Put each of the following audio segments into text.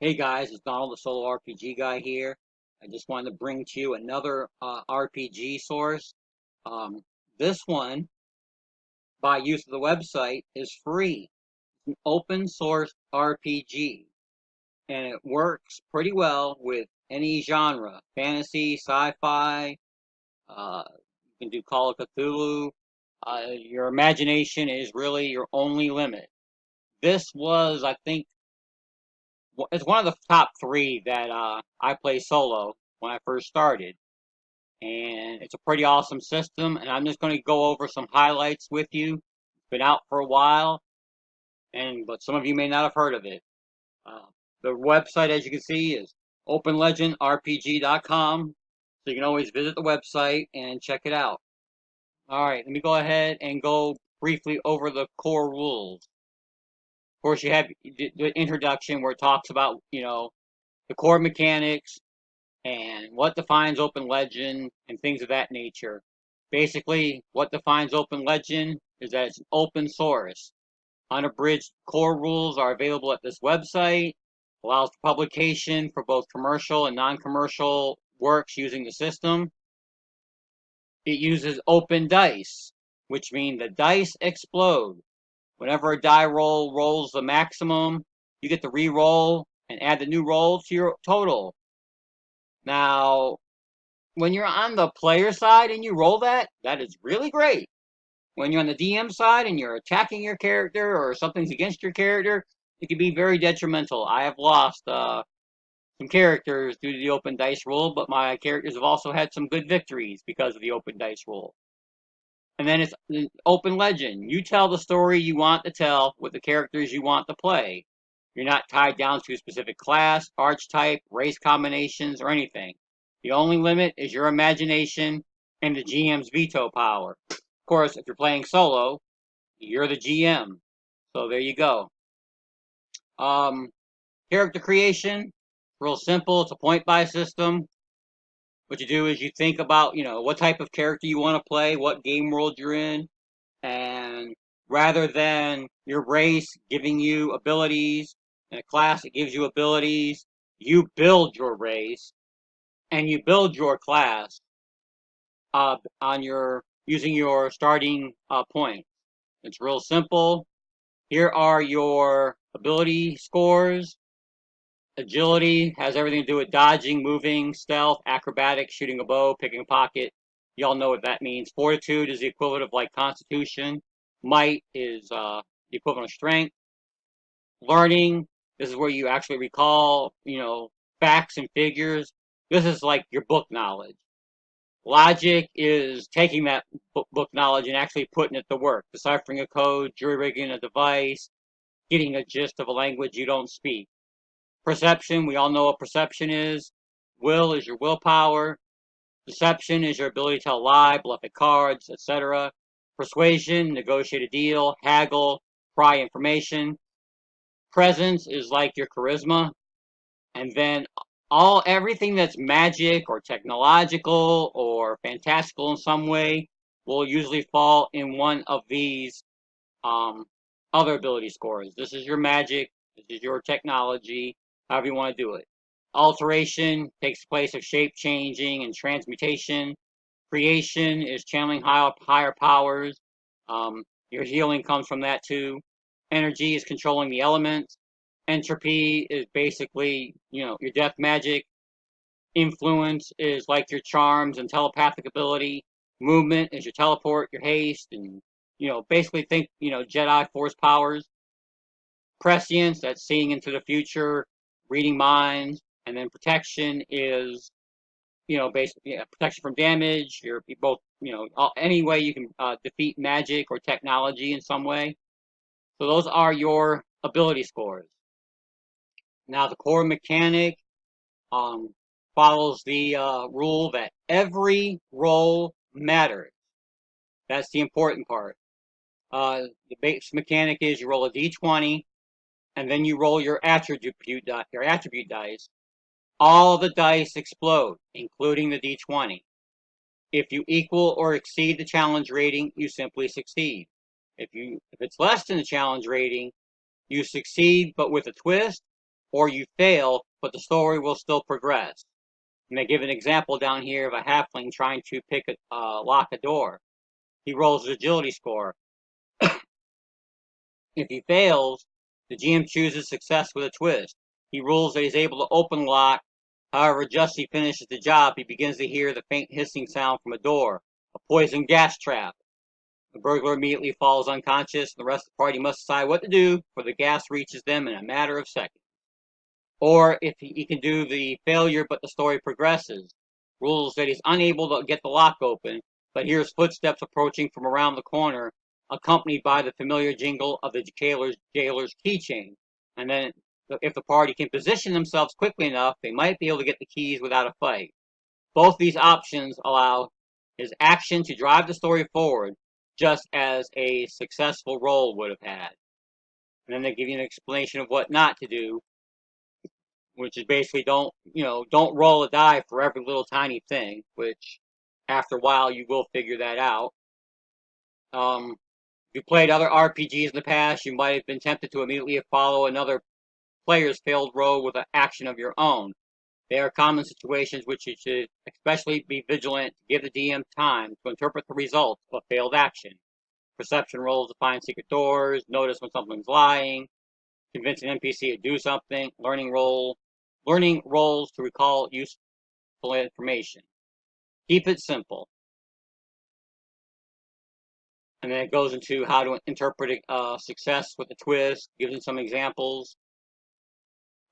Hey guys, it's Donald, the solo RPG guy here. I just wanted to bring to you another RPG source. Um, this one, by use of the website, is free. It's an open source RPG, and it works pretty well with any genre: fantasy, sci-fi. You can do Call of Cthulhu. Your imagination is really your only limit. This was, I think, it's one of the top three that I play solo when I first started, and it's a pretty awesome system. And I'm just going to go over some highlights with you. It's been out for a while, but some of you may not have heard of it. Uh, the website, as you can see, is openlegendrpg.com, so you can always visit the website and check it out. All right, let me go ahead and go briefly over the core rules. Of course, you have the introduction where it talks about, the core mechanics and what defines open legend and things of that nature. Basically, what defines open legend is that it's open source. Unabridged core rules are available at this website, allows publication for both commercial and non-commercial works using the system. It uses open dice, which means the dice explode. Whenever a die roll rolls the maximum, you get to re-roll and add the new roll to your total. Now, when you're on the player side and you roll that, that is really great. When you're on the DM side and you're attacking your character or something's against your character, it can be very detrimental. I have lost some characters due to the open dice rule, but my characters have also had some good victories because of the open dice rule. And then it's open legend. You tell the story you want to tell with the characters you want to play. You're not tied down to a specific class, archetype, race combinations, or anything. The only limit is your imagination and the GM's veto power. Of course, if you're playing solo, you're the GM. So there you go. Um, Character creation, real simple. It's a point buy system. What you do is you think about, what type of character you want to play, what game world you're in, and rather than your race giving you abilities and a class that gives you abilities, you build your race and you build your class on your using your starting point. It's real simple. Here are your ability scores. Agility has everything to do with dodging, moving, stealth, acrobatics, shooting a bow, picking a pocket. Y'all know what that means. Fortitude is the equivalent of like Constitution. Might is the equivalent of strength. Learning, this is where you actually recall, facts and figures. This is like your book knowledge. Logic is taking that book knowledge and actually putting it to work, deciphering a code, jury rigging a device, getting a gist of a language you don't speak. Perception, we all know what perception is. Will is your willpower. Deception is your ability to tell a lie, bluff at cards, etc. Persuasion, negotiate a deal, haggle, pry information. Presence is like your charisma. And then everything that's magic or technological or fantastical in some way will usually fall in one of these um, other ability scores. This is your magic, this is your technology, however you want to do it. Alteration takes place of shape changing and transmutation. Creation is channeling higher powers. Your healing comes from that too. Energy is controlling the elements. Entropy is basically, your death magic. Influence is like your charms and telepathic ability. Movement is your teleport, your haste, and basically think, Jedi Force powers. Prescience, that's seeing into the future, reading minds, and then protection is, basically protection from damage. You're both, any way you can defeat magic or technology in some way. So those are your ability scores. Now the core mechanic um, follows the rule that every roll matters. That's the important part. The base mechanic is you roll a d20, and then you roll your attribute dice. All the dice explode, including the d20. If you equal or exceed the challenge rating, you simply succeed. If it's less than the challenge rating, you succeed, but with a twist. or you fail, but the story will still progress. And they give an example down here of a halfling trying to lock a door. He rolls his agility score. If he fails, the GM chooses success with a twist. He rules that he's able to open the lock. However, just as he finishes the job, he begins to hear the faint hissing sound from a door, a poison gas trap. The burglar immediately falls unconscious, and the rest of the party must decide what to do, for the gas reaches them in a matter of seconds. Or if he can do the failure, but the story progresses. Rules that he's unable to get the lock open, but hears footsteps approaching from around the corner, accompanied by the familiar jingle of the jailer's keychain. And then, if the party can position themselves quickly enough, they might be able to get the keys without a fight. Both these options allow his action to drive the story forward, just as a successful roll would have had. And then they give you an explanation of what not to do, which is basically don't roll a die for every little tiny thing, which after a while you will figure that out. If you played other RPGs in the past, you might have been tempted to immediately follow another player's failed roll with an action of your own. They are common situations which you should especially be vigilant to give the DM time to interpret the results of a failed action. Perception rolls to find secret doors, notice when something's lying, convince an NPC to do something, learning rolls to recall useful information. Keep it simple. And then it goes into how to interpret success with a twist, gives you some examples.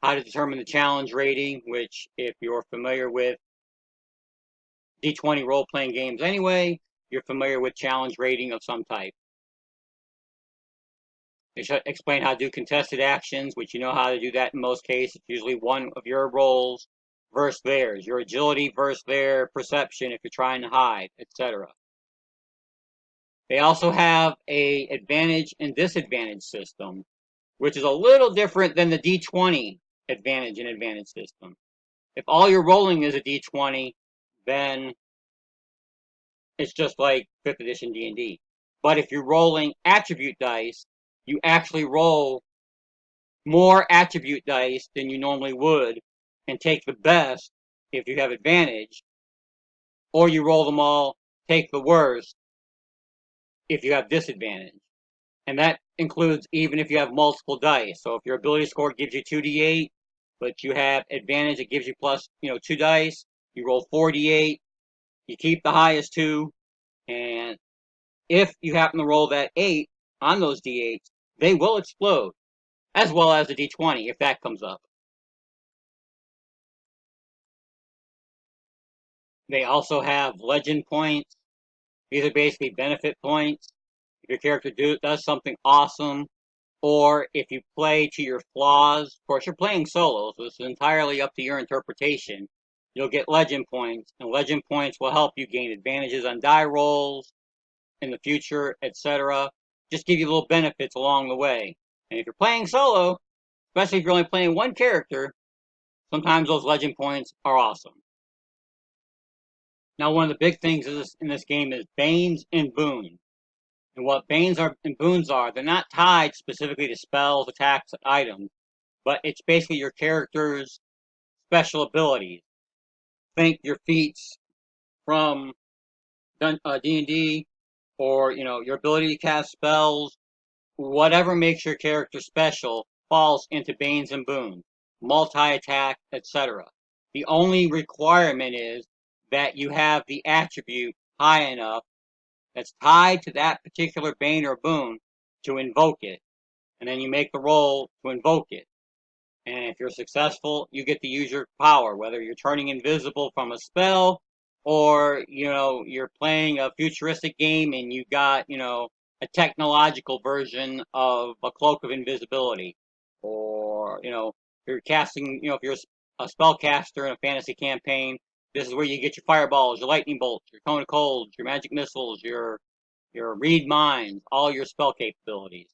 How to determine the challenge rating, which if you're familiar with D20 role-playing games anyway, you're familiar with challenge rating of some type. They should explain how to do contested actions, which you know how to do that in most cases. It's usually one of your rolls versus theirs, your agility versus their perception if you're trying to hide, etc. They also have a advantage and disadvantage system, which is a little different than the D20 advantage and advantage system. If all you're rolling is a D20, then it's just like 5th edition D&D. But if you're rolling attribute dice, you actually roll more attribute dice than you normally would and take the best if you have advantage, or you roll them all, take the worst if you have disadvantage. And that includes even if you have multiple dice. So if your ability score gives you 2d8, but you have advantage, it gives you plus 2 dice, you roll 4d8, you keep the highest 2, and if you happen to roll that 8 on those d8s, they will explode, as well as the d20 if that comes up. They also have legend points. These are basically benefit points. If your character does something awesome, or if you play to your flaws, of course you're playing solo, so it's entirely up to your interpretation. You'll get legend points, and legend points will help you gain advantages on die rolls in the future, etc. Just give you little benefits along the way. And if you're playing solo, especially if you're only playing one character, sometimes those legend points are awesome. Now, one of the big things in this game is Banes and Boons. And what Banes and Boons are, they're not tied specifically to spells, attacks, items, but it's basically your character's special abilities. Think your feats from D&D, or your ability to cast spells. Whatever makes your character special falls into Banes and Boons, multi-attack, etc. The only requirement is that you have the attribute high enough that's tied to that particular Bane or Boon to invoke it. And then you make the roll to invoke it. And if you're successful, you get to use your power, whether you're turning invisible from a spell, or you're playing a futuristic game and you got a technological version of a cloak of invisibility, or you're casting if you're a spellcaster in a fantasy campaign, this is where you get your fireballs, your lightning bolts, your cone of colds, your magic missiles, your read minds, all your spell capabilities.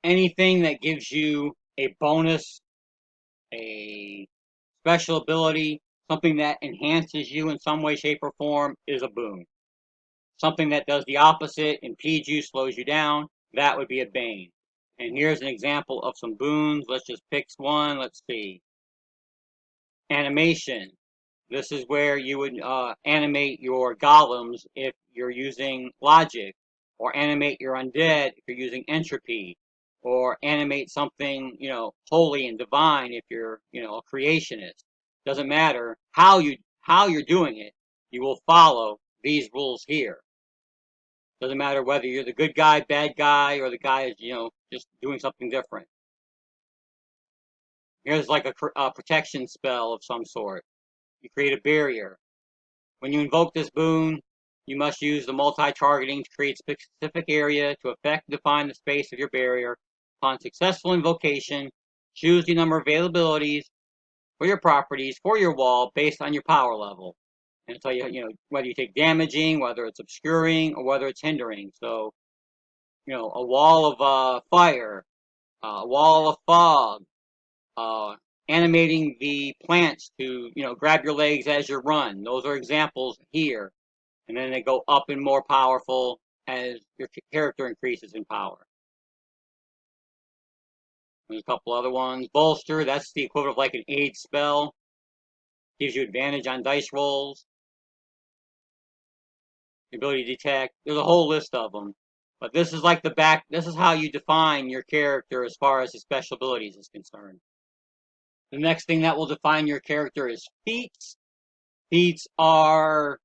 Anything that gives you a bonus, a special ability, something that enhances you in some way, shape, or form is a boon. Something that does the opposite, impedes you, slows you down, that would be a bane. And here's an example of some boons. Let's just pick one. Let's see. Animation. This is where you would animate your golems if you're using logic, or animate your undead if you're using entropy, or animate something, holy and divine if you're, a creationist. Doesn't matter how you're doing it, you will follow these rules here. Doesn't matter whether you're the good guy, bad guy, or the guy is, just doing something different. Here's like a protection spell of some sort. You create a barrier. When you invoke this boon, you must use the multi-targeting to create a specific area to affect and define the space of your barrier. Upon successful invocation, choose the number of availabilities for your properties for your wall based on your power level. And tell you, whether you take damaging, whether it's obscuring, or whether it's hindering. So, a wall of fire, a wall of fog, uh, animating the plants to, grab your legs as you run. Those are examples here. And then they go up and more powerful as your character increases in power. There's a couple other ones. Bolster, that's the equivalent of like an aid spell. Gives you advantage on dice rolls. The ability to detect. There's a whole list of them. But this is like this is how you define your character as far as his special abilities is concerned. The next thing that will define your character is feats. Feats are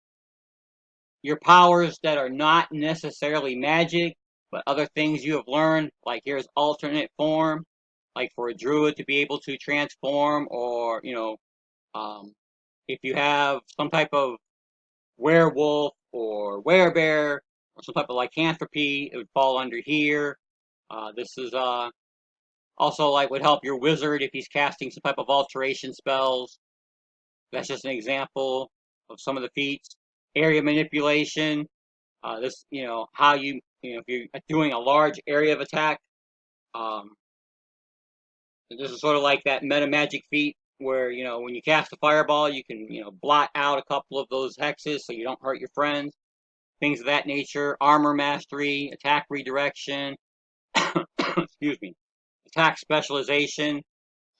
your powers that are not necessarily magic, but other things you have learned. Like here's alternate form, like for a druid to be able to transform, or if you have some type of werewolf or werebear or some type of lycanthropy, it would fall under here. This is also like would help your wizard if he's casting some type of alteration spells. That's just an example of some of the feats. Area manipulation. This, how if you're doing a large area of attack, um, this is sort of like that meta magic feat where, when you cast a fireball, you can, blot out a couple of those hexes so you don't hurt your friends. Things of that nature. Armor mastery, attack redirection, excuse me, attack specialization.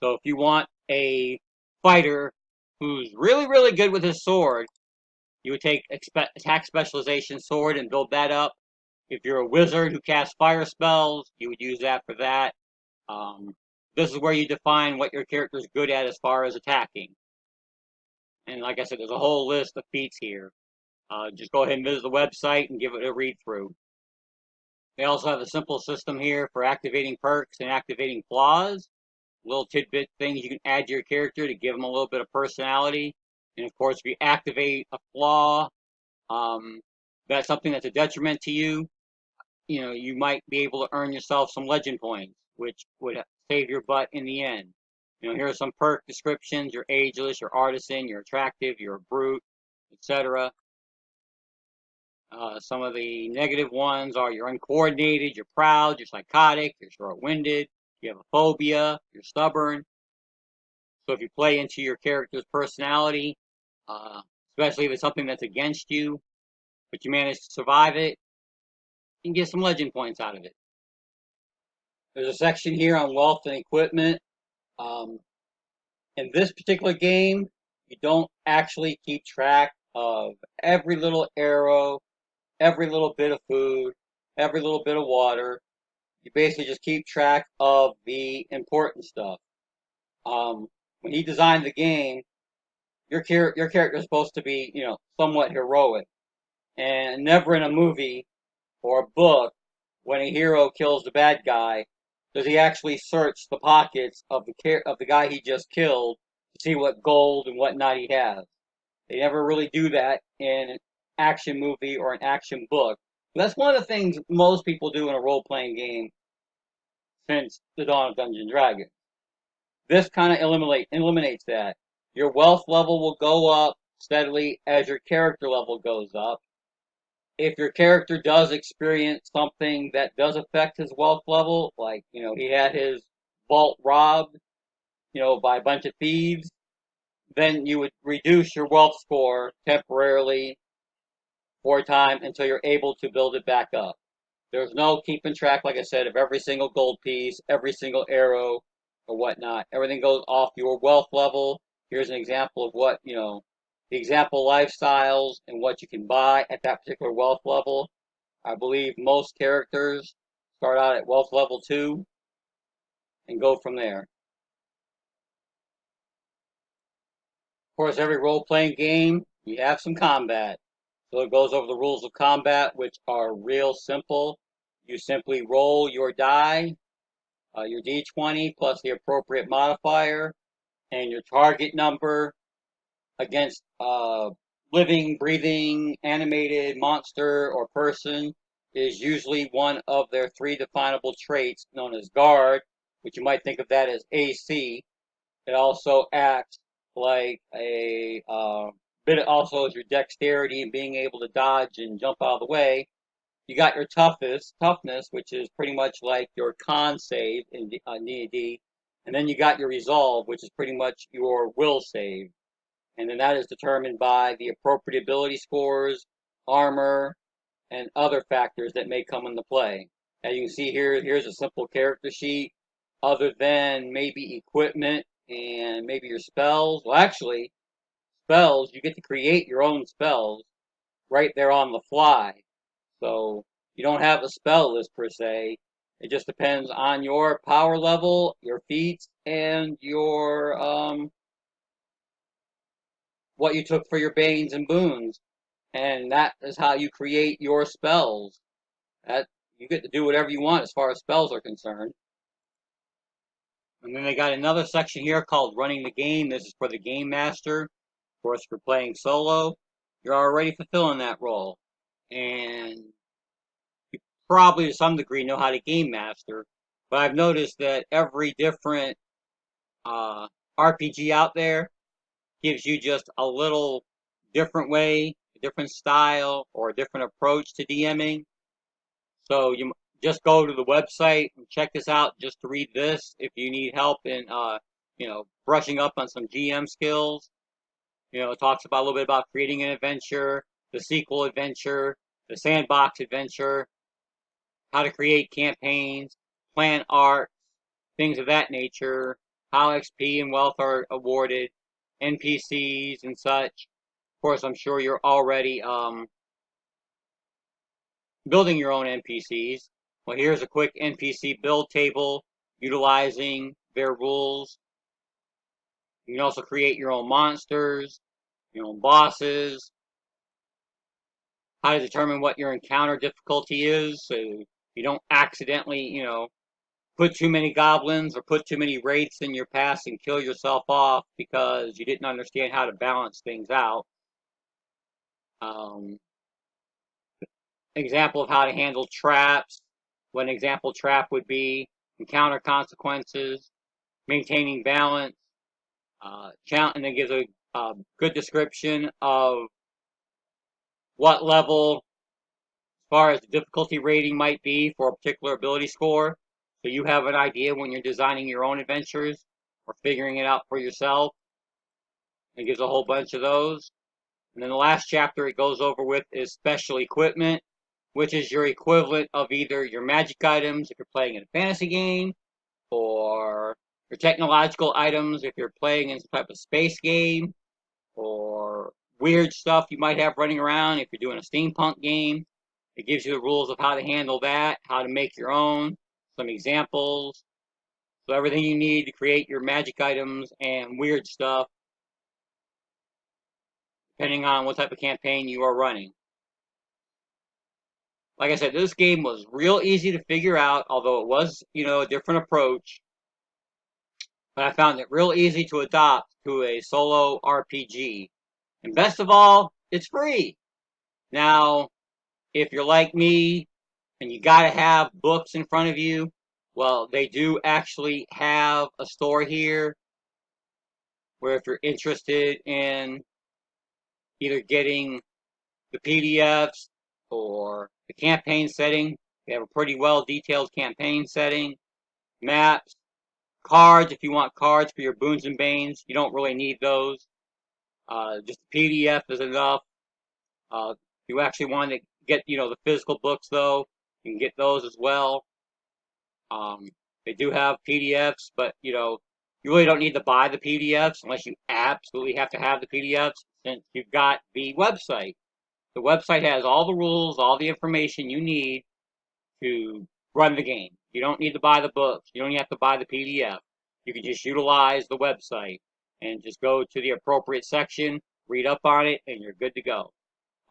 So if you want a fighter who's really, really good with his sword, you would take attack specialization sword and build that up. If you're a wizard who casts fire spells, you would use that for that. This is where you define what your character is good at as far as attacking. And like I said, there's a whole list of feats here. Just go ahead and visit the website and give it a read through. They also have a simple system here for activating perks and activating flaws. Little tidbit things you can add to your character to give them a little bit of personality. And of course, if you activate a flaw, that's something that's a detriment to you, you might be able to earn yourself some legend points, which would save your butt in the end. Here are some perk descriptions. You're ageless, you're artisan, you're attractive, you're a brute, etc. Some of the negative ones are you're uncoordinated, you're proud, you're psychotic, you're short-winded, you have a phobia, you're stubborn. So if you play into your character's personality, especially if it's something that's against you, but you manage to survive it, you can get some legend points out of it. There's a section here on wealth and equipment. In this particular game, you don't actually keep track of every little arrow, every little bit of food, every little bit of water. You basically just keep track of the important stuff. When he designed the game, your character is supposed to be, somewhat heroic, and never in a movie or a book, when a hero kills the bad guy, does he actually search the pockets of the guy he just killed to see what gold and whatnot he has. They never really do that in an action movie or an action book. But that's one of the things most people do in a role-playing game since the dawn of Dungeons and Dragons. This kind of eliminates that. Your wealth level will go up steadily as your character level goes up. If your character does experience something that does affect his wealth level, like, he had his vault robbed, by a bunch of thieves, then you would reduce your wealth score temporarily for a time until you're able to build it back up. There's no keeping track, like I said, of every single gold piece, every single arrow, or whatnot. Everything goes off your wealth level. Here's an example of what, the example lifestyles and what you can buy at that particular wealth level. I believe most characters start out at wealth level 2 and go from there. Of course, every role-playing game, you have some combat. So it goes over the rules of combat, which are real simple. You simply roll your die, your d20 plus the appropriate modifier, and your target number against living, breathing, animated monster or person is usually one of their 3 definable traits known as guard, which you might think of that as AC. It also acts like a bit also as your dexterity and being able to dodge and jump out of the way. You got your toughness, which is pretty much like your con save in D&D, and then you got your resolve, which is pretty much your will save, and then that is determined by the appropriate ability scores, armor, and other factors that may come into play. As you can see here, here's a simple character sheet. Other than maybe equipment and maybe your spells. Well, actually, spells, you get to create your own spells right there on the fly. So you don't have a spell list per se. It just depends on your power level, your feats, and your what you took for your banes and boons. And that is how you create your spells. That you get to do whatever you want as far as spells are concerned. And then they got another section here called running the game. This is for the game master. Of course, if you're playing solo, you're already fulfilling that role. And you probably to some degree know how to game master. But I've noticed that every different RPG out there gives you just a little different way, a different style, or a different approach to DMing. So you just go to the website and check this out just to read this. If you need help in, brushing up on some GM skills, it talks about a little bit about creating an adventure, the sequel adventure, the sandbox adventure, how to create campaigns, plan arcs, things of that nature, how XP and wealth are awarded, NPCs and such. Of course, I'm sure you're already building your own NPCs. Well, here's a quick NPC build table utilizing their rules. You can also create your own monsters, your own bosses, how to determine what your encounter difficulty is so you don't accidentally, put too many goblins or put too many wraiths in your pass and kill yourself off because you didn't understand how to balance things out. Um, Example of how to handle traps. What an example trap would be, encounter consequences, maintaining balance, and it gives a good description of what level, as far as the difficulty rating might be for a particular ability score. So you have an idea when you're designing your own adventures or figuring it out for yourself. It gives a whole bunch of those. And then the last chapter it goes over with is special equipment, which is your equivalent of either your magic items if you're playing in a fantasy game, or your technological items if you're playing in some type of space game, or weird stuff you might have running around if you're doing a steampunk game. It gives you the rules of how to handle that, how to make your own, some examples. So everything you need to create your magic items and weird stuff, depending on what type of campaign you are running. Like I said, this game was real easy to figure out, although it was, a different approach. But I found it real easy to adopt to a solo RPG. And best of all, it's free. Now, if you're like me and you gotta have books in front of you, well, they do actually have a store here where if you're interested in either getting the PDFs or the campaign setting, they have a pretty well detailed campaign setting, maps, cards if you want cards for your boons and banes. You don't really need those. Just the PDF is enough. If you actually want to get, the physical books though, You can get those as well. They do have PDFs, but you really don't need to buy the PDFs unless you absolutely have to have the PDFs, since you've got the website. The website has all the rules, all the information you need to run the game. You don't need to buy the books. You don't have to buy the PDF. You can just utilize the website and just go to the appropriate section, read up on it, and you're good to go.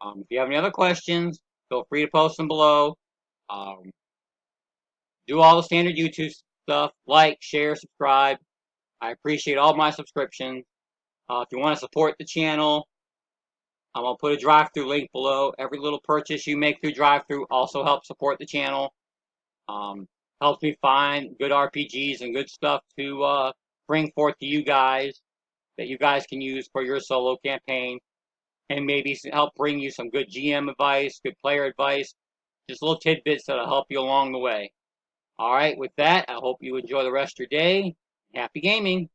If you have any other questions, feel free to post them below. Um, do all the standard YouTube stuff, like, share, subscribe. I appreciate all my subscriptions. If you want to support the channel, I'm going to put a drive-through link below. Every little purchase you make through drive-through also helps support the channel. Helps me find good RPGs and good stuff to bring forth to you guys that you guys can use for your solo campaign, and maybe help bring you some good GM advice, good player advice, just little tidbits that'll help you along the way. All right, with that, I hope you enjoy the rest of your day. Happy gaming.